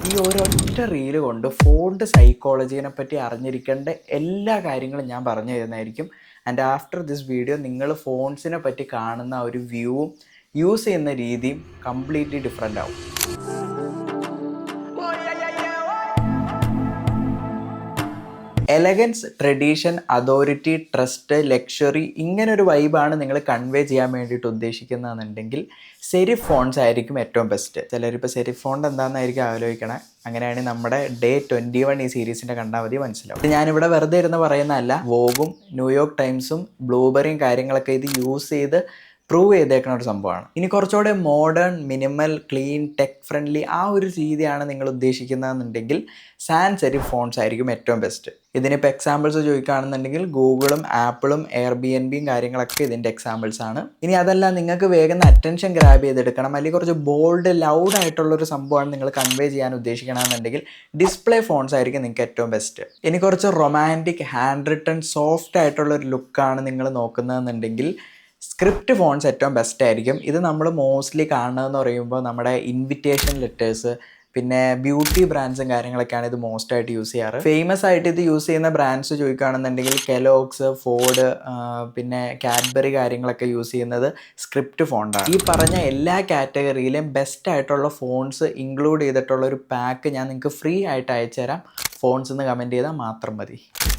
ഈ ഒരൊറ്റ റീല് കൊണ്ട് ഫോണ്ട് സൈക്കോളജീനെ പറ്റി അറിഞ്ഞിരിക്കേണ്ട എല്ലാ കാര്യങ്ങളും ഞാൻ പറഞ്ഞു തരുന്നതായിരിക്കും. ആൻഡ് ആഫ്റ്റർ ദിസ് വീഡിയോ നിങ്ങൾ ഫോൺസിനെ പറ്റി കാണുന്ന ഒരു വ്യൂവും യൂസ് ചെയ്യുന്ന രീതിയും കംപ്ലീറ്റ്ലി ഡിഫറെൻ്റ് ആവും. Elegance, tradition, authority, trust, luxury ഇങ്ങനൊരു വൈബാണ് നിങ്ങൾ കൺവേ ചെയ്യാൻ വേണ്ടിയിട്ട് ഉദ്ദേശിക്കുന്നതെന്നുണ്ടെങ്കിൽ സെരിഫ് ഫോൺസ് ആയിരിക്കും ഏറ്റവും ബെസ്റ്റ്. ചിലരിപ്പോൾ സെരിഫ് ഫോണ്ട് എന്താണെന്നായിരിക്കും ആലോചിക്കണേ. അങ്ങനെയാണെങ്കിൽ നമ്മുടെ ഡേ 21 ഈ സീരീസിൻ്റെ കണ്ടാൽ മതി, മനസ്സിലാവും. ഇത് ഞാനിവിടെ വെറുതെ ഇരുന്ന് പറയുന്നതല്ല. വോഗും ന്യൂയോർക്ക് ടൈംസും ബ്ലൂബെറിയും കാര്യങ്ങളൊക്കെ ഇത് യൂസ് ചെയ്ത് പ്രൂവ് ചെയ്തേക്കുന്ന ഒരു സംഭവമാണ്. ഇനി കുറച്ചുകൂടെ modern, minimal, clean, tech friendly ആ ഒരു രീതിയാണ് നിങ്ങൾ ഉദ്ദേശിക്കുന്നതെന്നുണ്ടെങ്കിൽ സാൻസ് സെരിഫ് ഫോൺസ് ആയിരിക്കും ഏറ്റവും ബെസ്റ്റ്. ഇതിനിപ്പോൾ എക്സാമ്പിൾസ് ചോദിക്കുകയാണെന്നുണ്ടെങ്കിൽ ഗൂഗിളും ആപ്പിളും എയർബിഎൻബിയും കാര്യങ്ങളൊക്കെ ഇതിൻ്റെ എക്സാമ്പിൾസ് ആണ്. ഇനി അതല്ല, നിങ്ങൾക്ക് വേഗം അറ്റൻഷൻ ഗ്രാബ് ചെയ്തെടുക്കണം, അല്ലെങ്കിൽ കുറച്ച് ബോൾഡ് ലൗഡ് ആയിട്ടുള്ളൊരു സംഭവമാണ് നിങ്ങൾ കൺവേ ചെയ്യാൻ ഉദ്ദേശിക്കണമെന്നുണ്ടെങ്കിൽ ഡിസ്പ്ലേ ഫോൺസ് ആയിരിക്കും നിങ്ങൾക്ക് ഏറ്റവും ബെസ്റ്റ്. ഇനി കുറച്ച് റൊമാൻറ്റിക്, ഹാൻഡ് റിട്ടൺ, സോഫ്റ്റ് ആയിട്ടുള്ളൊരു ലുക്കാണ് നിങ്ങൾ നോക്കുന്നതെന്നുണ്ടെങ്കിൽ സ്ക്രിപ്റ്റ് ഫോൺസ് ഏറ്റവും ബെസ്റ്റ് ആയിരിക്കും. ഇത് നമ്മൾ മോസ്റ്റ്ലി കാണുന്നതെന്ന് പറയുമ്പോൾ നമ്മുടെ ഇൻവിറ്റേഷൻ ലെറ്റേഴ്സ്, പിന്നെ ബ്യൂട്ടി ബ്രാൻഡ്സും കാര്യങ്ങളൊക്കെയാണ് ഇത് മോസ്റ്റ് ആയിട്ട് യൂസ് ചെയ്യാറ്. ഫേമസ് ആയിട്ട് ഇത് യൂസ് ചെയ്യുന്ന ബ്രാൻഡ്സ് ചോദിക്കുകയാണെന്നുണ്ടെങ്കിൽ കെലോഗ്സ്, ഫോർഡ്, പിന്നെ കാഡ്ബറി കാര്യങ്ങളൊക്കെ യൂസ് ചെയ്യുന്നത് സ്ക്രിപ്റ്റ് ഫോണ്ടാണ്. ഈ പറഞ്ഞ എല്ലാ കാറ്റഗറിയിലും ബെസ്റ്റ് ആയിട്ടുള്ള ഫോൺസ് ഇൻക്ലൂഡ് ചെയ്തിട്ടുള്ള ഒരു പാക്ക് ഞാൻ നിങ്ങൾക്ക് ഫ്രീ ആയിട്ട് അയച്ചു തരാം. ഫോൺസ് എന്ന് കമൻറ്റ് ചെയ്താൽ മാത്രം മതി.